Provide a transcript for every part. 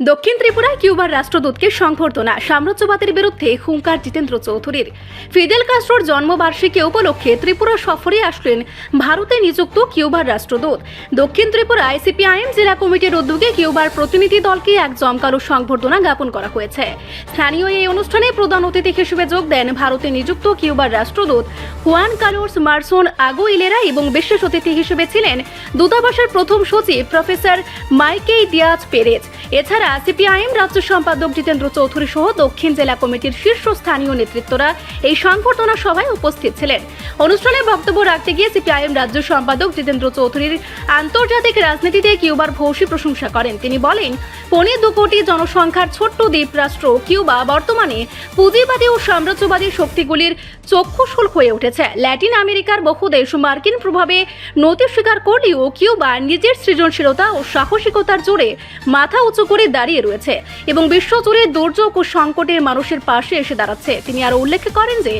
দক্ষিণ ত্রিপুরায় কিউবার রাষ্ট্রদূতকে সংবর্ধনা, সাম্রাজ্যবাদের বিরুদ্ধে হুঙ্কার জিতেন্দ্র চৌধুরীর। ফিদেল কাস্ট্রোর জন্মবার্ষিকী উপলক্ষে ত্রিপুরা সফরে আসলেন ভারতে নিযুক্ত কিউবার রাষ্ট্রদূত। দক্ষিণ ত্রিপুরায় সিপিআইএম জেলা কমিটির উদ্যোগে কিউবার প্রতিনিধি দলকে এক জমকালো সংবর্ধনা জ্ঞাপন করা হয়েছে। স্থানীয় এই অনুষ্ঠানে প্রধান অতিথি হিসেবে যোগ দেন ভারতে নিযুক্ত কিউবার রাষ্ট্রদূত হুয়ান কার্লোস মার্সন আগুইলেরা এবং বিশেষ অতিথি হিসেবে ছিলেন দূতাবাসের প্রথম সচিব প্রফেসর মাইকেল দিয়াজ পেরেজ। এছাড়া সিপিআইএম রাজ্য সম্পাদক জিতেন্দ্র চৌধুরী সহ দক্ষিণ জেলা কমিটির শীর্ষস্থানীয় নেতৃত্বরা এই সংবর্ধনা সভায় উপস্থিত ছিলেন। অনুষ্ঠানে বক্তব্য রাখতে গিয়ে সিপিআইএম রাজ্য সম্পাদক জিতেন্দ্র চৌধুরীর আন্তর্জাতিক রাজনীতিতে কিউবার ভূয়সী প্রশংসা করেন। তিনি বলেন, 2.25 কোটি জনসংখ্যার ছোট্ট দ্বীপ রাষ্ট্র কিউবা বর্তমানে পুঁজিবাদী ও সাম্রাজ্যবাদী শক্তিগুলির চক্ষুশূল হয়ে উঠেছে। ল্যাটিন আমেরিকার বহু দেশ মার্কিন প্রভাবে নতি স্বীকার করলেও কিউবা নিজের সৃজনশীলতা ও সাহসিকতার জোরে মাথা উঁচু করে দাঁড়িয়ে রয়েছে এবং বিশ্বজুড়ে দুর্যোগ ও সংকটে মানুষের পাশে এসে দাঁড়াচ্ছে। তিনি আরো উল্লেখ করেন যে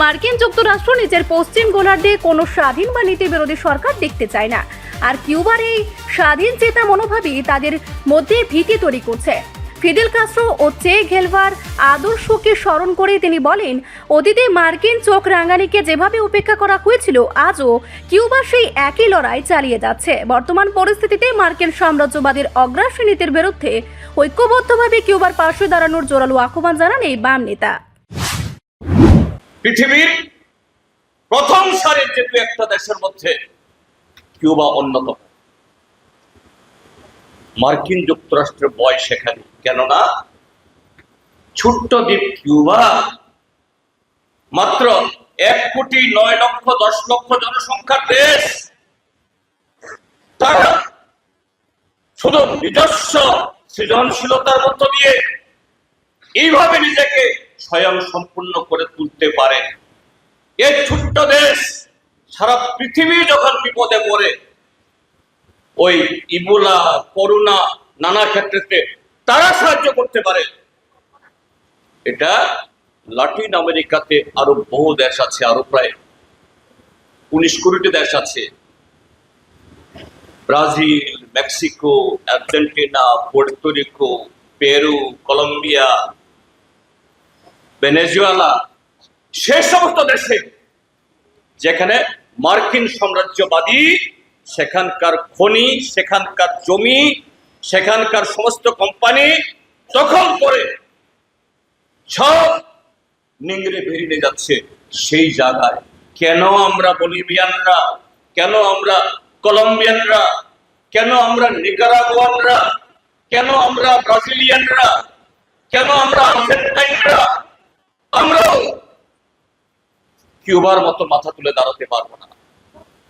মার্কিন যুক্তরাষ্ট্র নিজের পশ্চিম গোলার্ধে কোনো স্বাধীন বা নীতি বিরোধী সরকার দেখতে চায় না, আর কিউবার এই স্বাধীন চেতা মনোভাবই তাদের মধ্যে ভীতি তৈরি করছে। ফিদেল কাস্ট্রো ও চে গেলভার আদর্শকে স্মরণ করে তিনি বলেন, অতীতে মার্কিন চোখ রাঙানিকে যেভাবে উপেক্ষা করা হয়েছিল, আজও কিউবা সেই একই লড়াই চালিয়ে যাচ্ছে। বর্তমান পরিস্থিতিতে মার্কিন সাম্রাজ্যবাদের অগ্রাসী নীতির বিরুদ্ধে ঐক্যবদ্ধভাবে কিউবার পাশে দাঁড়ানোর জোরালো আহ্বান জানান এই বাম নেতা। পৃথিবীর প্রথম সারির যে একটা দেশের মধ্যে কিউবা অন্যতম। মার্কিন যুক্তরাষ্ট্রের ভয় সেখানে, কেননা ছোট্ট দ্বীপ কিউবা মাত্র 1,9,10,00,000 জনসংখ্যার দেশ। তারা শুধু নিজস্ব সৃজনশীলতার মধ্য দিয়ে এইভাবে নিজেকে স্বয়ং সম্পূর্ণ করে তুলতে পারে। এই ছোট্ট দেশ সারা পৃথিবী যখন বিপদে পড়ে, ওই ইবোলা, করোনা, নানা ক্ষেত্রে তারা সাহায্য করতে পারে। এটা লাতিন আমেরিকাতে আরো বহু দেশ আছে, আরো প্রায় 19 কোটি দেশ আছে। Brazil, Mexico, Argentina, Puerto Rico, Peru, Colombia, Venezuela, সে সমস্ত দেশে যেখানে মার্কিন সাম্রাজ্যবাদী সেখানকার খনি, সেখানকার জমি, সেখানকার সমস্ত কোম্পানি দখল করে সব নিংড়ে বেরিয়ে যাচ্ছে। সেই জায়গায় কেন আমরা বলিভিয়ানরা, কেন আমরা কলম্বিয়ানরা, কেন আমরা নিকারাগুয়ানরা, কেন আমরা ব্রাজিলিয়ানরা, কেন আমরা আর্জেন্টাইনরা আমরাও কিউবার মতো মাথা তুলে দাঁড়াতে পারবো না?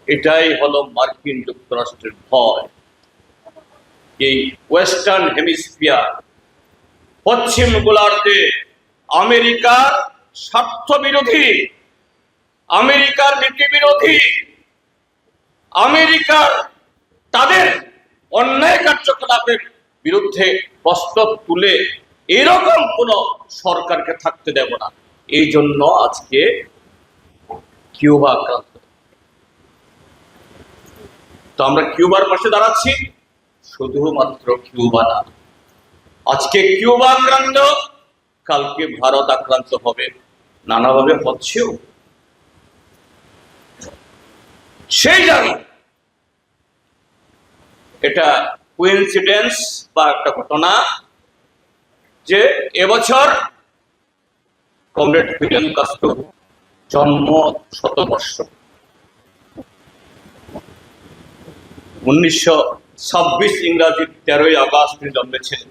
এটাই হলো মার্কিন যুক্তরাষ্ট্রের ভয়। এই ওয়েস্টার্ন হেমিস্ফিয়ার, পশ্চিম গোলার্ধে আমেরিকার স্বার্থ বিরোধী, আমেরিকার নীতি বিরোধী, আমেরিকার তাদের অন্যায় কার্যকলাপের বিরুদ্ধে প্রস্তাব তুলে এরকম কোন সরকারকে থাকতে দেব না। এই জন্য আজকে কিউবা আক্রান্ত। তো আমরা কিউবার পাশে দাঁড়াচ্ছি। শুধুমাত্র কিউবা না, আজকে কিউবা আক্রান্ত, কালকে ভারত আক্রান্ত হবে, নানাভাবে হচ্ছেও। সেই জায়গায় এটা কোইন্সিডেন্স বা একটা ঘটনা যে এবছর কমরেড ফিদেল কাস্ট্রো জন্ম 100 1926 ইংরাজি 13ই আগস্ট তিনি জন্মেছিলেন।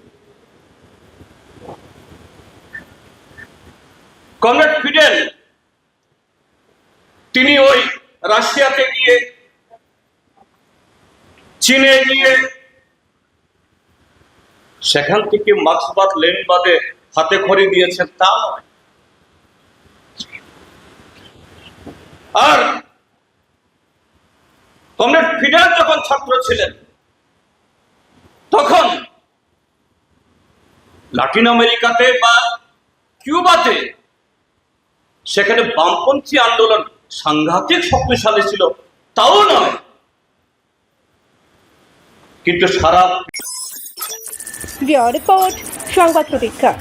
কমরেড ফিদেল তিনি ওই রাশিয়াতে গিয়ে, চীনে গিয়ে সেখান থেকে মার্ক্সবাদ লেনিনবাদে হাতে খড়ি দিয়েছেন তা নয়। আর কমরেড ফিদেল যখন ছাত্র ছিলেন তখন লাতিন আমেরিকাতে বা কিউবাতে সেখানে বামপন্থী আন্দোলন সাংঘাতিক শক্তিশালী ছিল তাও নয়, কিন্তু সারা ব্যুরো রিপোর্ট, সংবাদ প্রতীক্ষা।